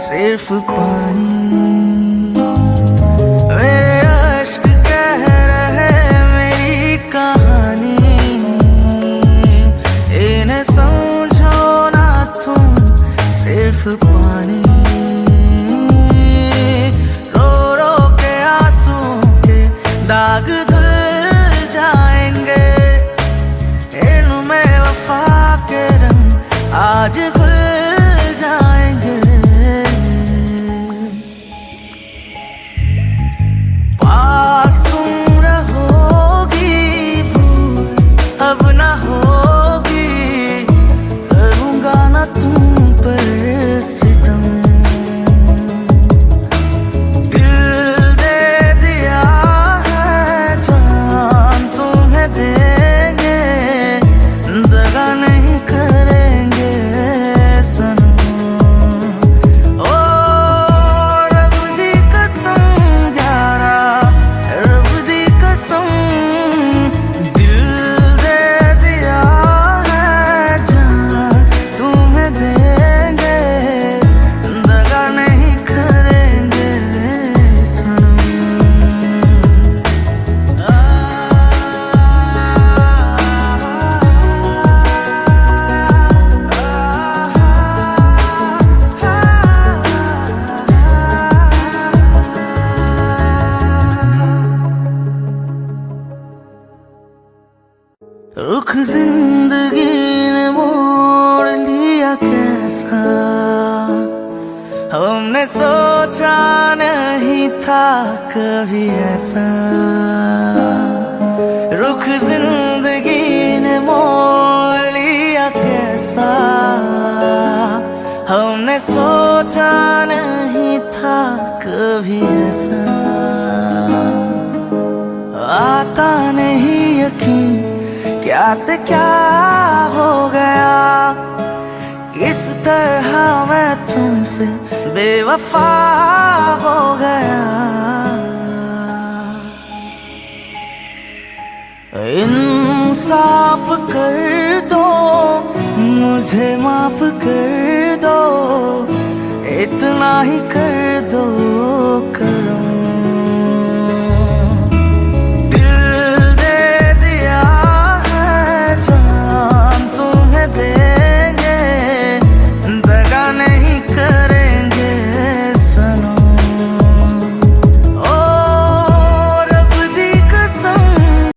सिर्फ पानी। मेरे अश्क कह रहे मेरी कहानी, इन्हें समझो ना तुम सिर्फ पानी। रो रो के आंसुओं के दाग धुल जाएंगे, इनमें वफा के रंग आज घुल जाएंगे। पास तुम रहोगी, भूल अब ना होगी, करूंगा ना तुम पर सितम। दिल दे दिया है जान तुम्हें देंगे, दगा नहीं करेंगे सनम। ओ रब दी कसम यारा, रब दी कसम, दिल दे दिया है जान तुम्हें देंगे, दगा नहीं करेंगे सनम। रुख जिंदगी ने मोड़ लिया कैसा, हमने सोचा नहीं था कभी ऐसा। रुख जिंदगी ने मोड़ लिया कैसा, हमने सोचा नहीं था कभी ऐसा। आता नहीं यकीन क्या से क्या हो गया, किस तरह मैं तुमसे बेवफा हो गया। इंसाफ कर दो, मुझे माफ कर दो, इतना ही कर दो करम।